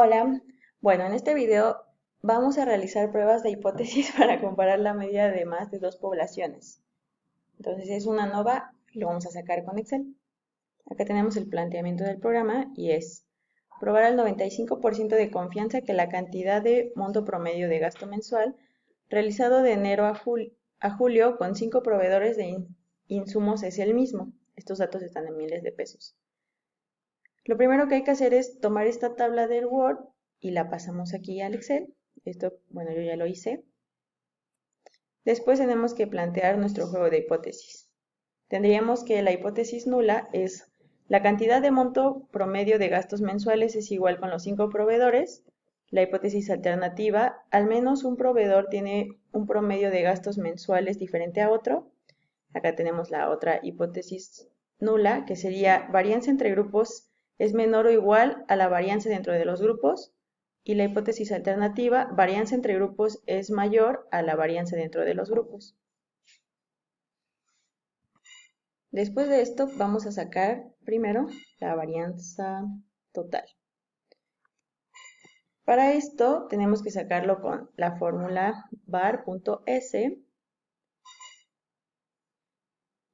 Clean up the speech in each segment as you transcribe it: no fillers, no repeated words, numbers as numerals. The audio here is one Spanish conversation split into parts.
Hola, bueno, en este video vamos a realizar pruebas de hipótesis para comparar la media de más de dos poblaciones. Entonces es una nova y lo vamos a sacar con Excel. Acá tenemos el planteamiento del programa y es probar al 95% de confianza que la cantidad de monto promedio de gasto mensual realizado de enero a julio con 5 proveedores de insumos es el mismo. Estos datos están en miles de pesos. Lo primero que hay que hacer es tomar esta tabla del Word y la pasamos aquí al Excel. Esto, bueno, yo ya lo hice. Después tenemos que plantear nuestro juego de hipótesis. Tendríamos que la hipótesis nula es la cantidad de monto promedio de gastos mensuales es igual con los 5 proveedores. La hipótesis alternativa, al menos un proveedor tiene un promedio de gastos mensuales diferente a otro. Acá tenemos la otra hipótesis nula, que sería varianza entre grupos es menor o igual a la varianza dentro de los grupos, y la hipótesis alternativa, varianza entre grupos es mayor a la varianza dentro de los grupos. Después de esto vamos a sacar primero la varianza total. Para esto tenemos que sacarlo con la fórmula var.s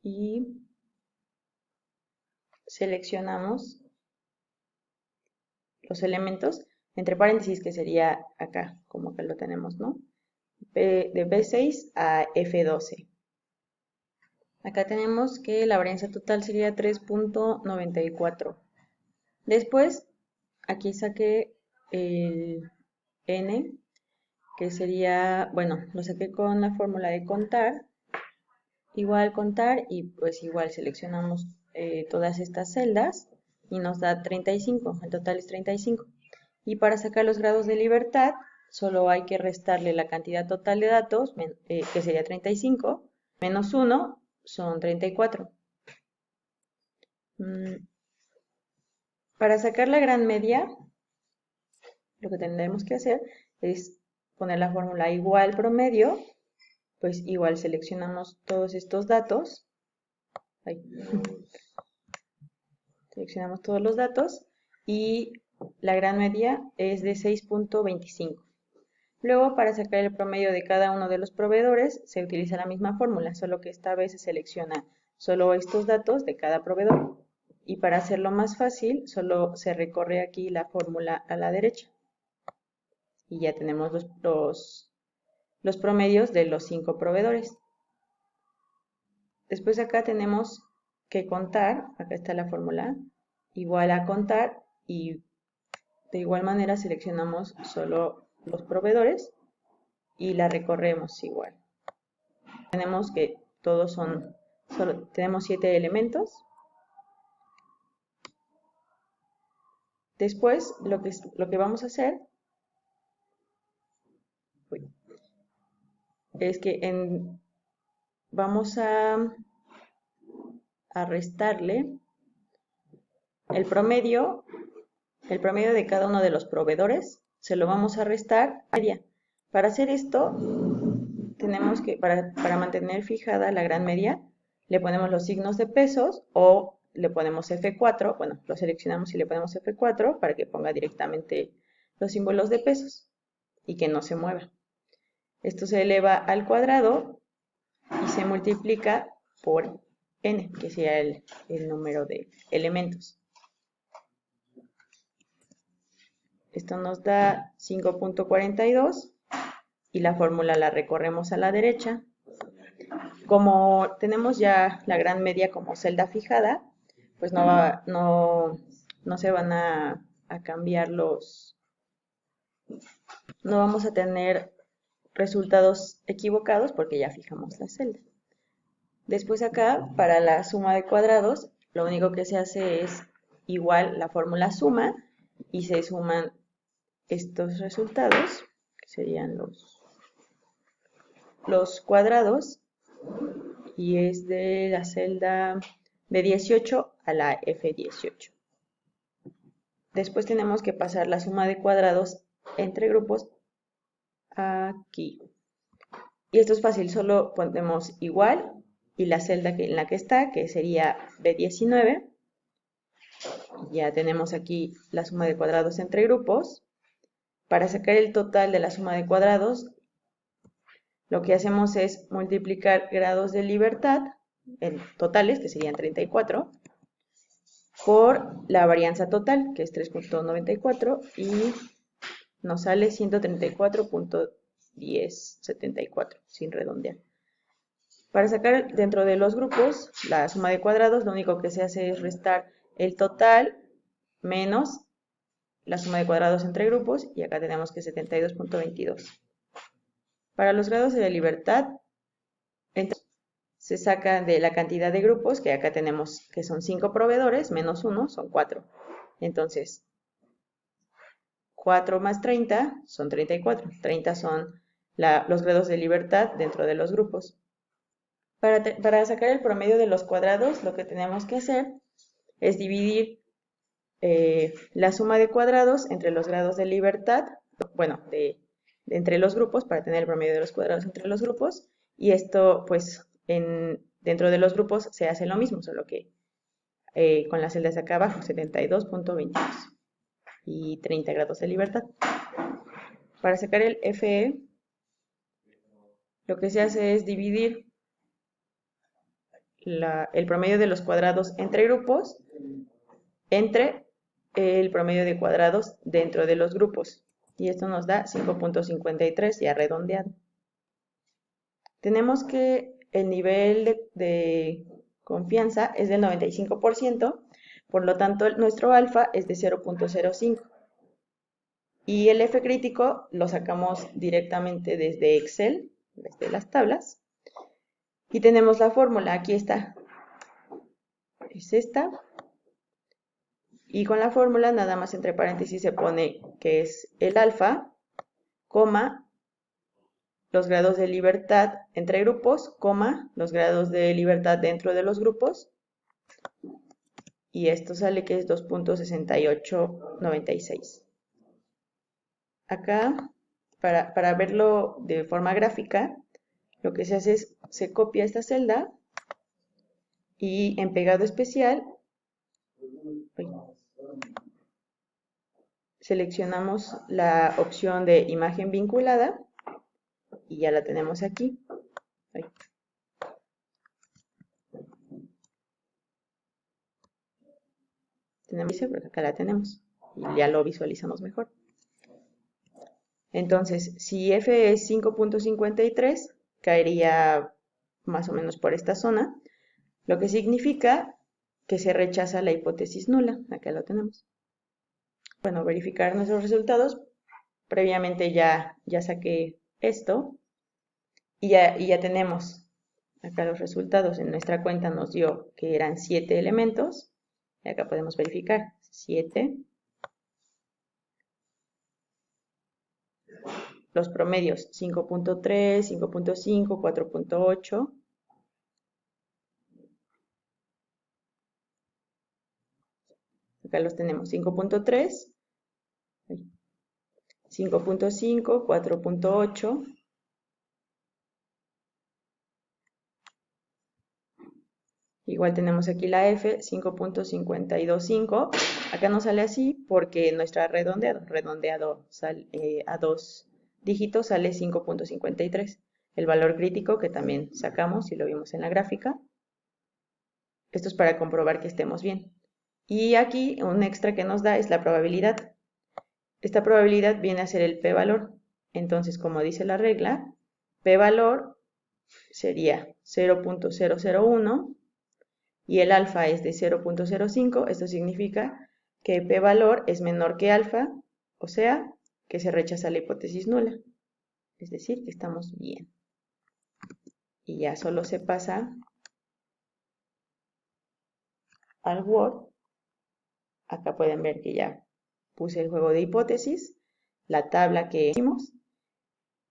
y seleccionamos los elementos, entre paréntesis, que sería acá, como que lo tenemos, ¿no? De B6 a F12. Acá tenemos que la varianza total sería 3.94. Después, aquí saqué el N, que sería, bueno, lo saqué con la fórmula de contar, igual contar, y pues igual seleccionamos todas estas celdas, y nos da 35, el total es 35. Y para sacar los grados de libertad, solo hay que restarle la cantidad total de datos, que sería 35, menos 1 son 34. Para sacar la gran media, lo que tendremos que hacer es poner la fórmula igual promedio, pues igual seleccionamos todos estos datos. Ahí. Seleccionamos todos los datos y la gran media es de 6.25. Luego, para sacar el promedio de cada uno de los proveedores, se utiliza la misma fórmula, solo que esta vez se selecciona solo estos datos de cada proveedor. Y para hacerlo más fácil, solo se recorre aquí la fórmula a la derecha. Y ya tenemos los promedios de los 5 proveedores. Después acá tenemos que contar, acá está la fórmula, igual a contar, y de igual manera seleccionamos solo los proveedores y la recorremos igual. Tenemos que todos tenemos 7 elementos. Después lo que vamos a hacer es que vamos a restarle el promedio de cada uno de los proveedores, se lo vamos a restar a media. Para hacer esto, tenemos que, para mantener fijada la gran media, le ponemos los signos de pesos o le ponemos F4, bueno, lo seleccionamos y le ponemos F4 para que ponga directamente los símbolos de pesos y que no se mueva. Esto se eleva al cuadrado y se multiplica por n, que sería el número de elementos. Esto nos da 5.42 y la fórmula la recorremos a la derecha. Como tenemos ya la gran media como celda fijada, pues no se van a cambiar no vamos a tener resultados equivocados porque ya fijamos la celda. Después acá, para la suma de cuadrados, lo único que se hace es igual la fórmula suma y se suman estos resultados, que serían los cuadrados, y es de la celda B18 a la F18. Después tenemos que pasar la suma de cuadrados entre grupos aquí. Y esto es fácil, solo ponemos igual y la celda en la que está, que sería B19. Ya tenemos aquí la suma de cuadrados entre grupos. Para sacar el total de la suma de cuadrados, lo que hacemos es multiplicar grados de libertad, en totales, que serían 34, por la varianza total, que es 3.94, y nos sale 134.1074, sin redondear. Para sacar dentro de los grupos la suma de cuadrados, lo único que se hace es restar el total menos la suma de cuadrados entre grupos, y acá tenemos que 72.22. Para los grados de la libertad, se saca de la cantidad de grupos, que acá tenemos que son 5 proveedores, menos 1 son 4. Entonces, 4 más 30 son 34. 30 son los grados de libertad dentro de los grupos. Para sacar el promedio de los cuadrados, lo que tenemos que hacer es dividir la suma de cuadrados entre los grados de libertad, bueno, entre los grupos, para tener el promedio de los cuadrados entre los grupos, y esto, pues, dentro de los grupos se hace lo mismo, solo que con las celdas de acá abajo, 72.22 y 30 grados de libertad. Para sacar el FE, lo que se hace es dividir el promedio de los cuadrados entre grupos entre el promedio de cuadrados dentro de los grupos. Y esto nos da 5.53 ya redondeado. Tenemos que el nivel de confianza es del 95%, por lo tanto nuestro alfa es de 0.05. Y el F crítico lo sacamos directamente desde Excel, desde las tablas. Y tenemos la fórmula, aquí está. Es esta. Y con la fórmula nada más entre paréntesis se pone que es el alfa, coma, los grados de libertad entre grupos, coma, los grados de libertad dentro de los grupos. Y esto sale que es 2.6896. Acá, para verlo de forma gráfica, lo que se hace es, se copia esta celda y en pegado especial, seleccionamos la opción de imagen vinculada y ya la tenemos aquí. Acá la tenemos y ya lo visualizamos mejor. Entonces, si F es 5.53, caería más o menos por esta zona, lo que significa que se rechaza la hipótesis nula. Acá lo tenemos. Bueno, verificar nuestros resultados. Previamente ya saqué esto y ya tenemos acá los resultados. En nuestra cuenta nos dio que eran 7 elementos. Y acá podemos verificar 7. Los promedios 5.3, 5.5, 4.8. Acá los tenemos 5.3, 5.5, 4.8. Igual tenemos aquí la F, 5.525. Acá no sale así porque nuestra redondeado a 2 dígitos sale 5.53. El valor crítico que también sacamos y lo vimos en la gráfica. Esto es para comprobar que estemos bien. Y aquí un extra que nos da es la probabilidad. Esta probabilidad viene a ser el p-valor. Entonces, como dice la regla, p-valor sería 0.001 y el alfa es de 0.05. Esto significa que p-valor es menor que alfa, o sea, que se rechaza la hipótesis nula. Es decir, que estamos bien. Y ya solo se pasa al Word. Acá pueden ver que ya puse el juego de hipótesis, la tabla que hicimos.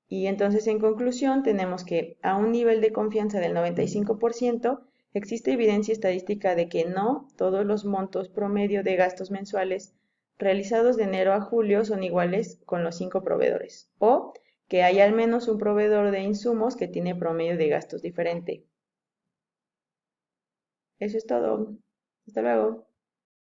Y entonces, en conclusión, tenemos que a un nivel de confianza del 95%, existe evidencia estadística de que no todos los montos promedio de gastos mensuales realizados de enero a julio son iguales con los 5 proveedores, o que hay al menos un proveedor de insumos que tiene promedio de gastos diferente. Eso es todo. Hasta luego.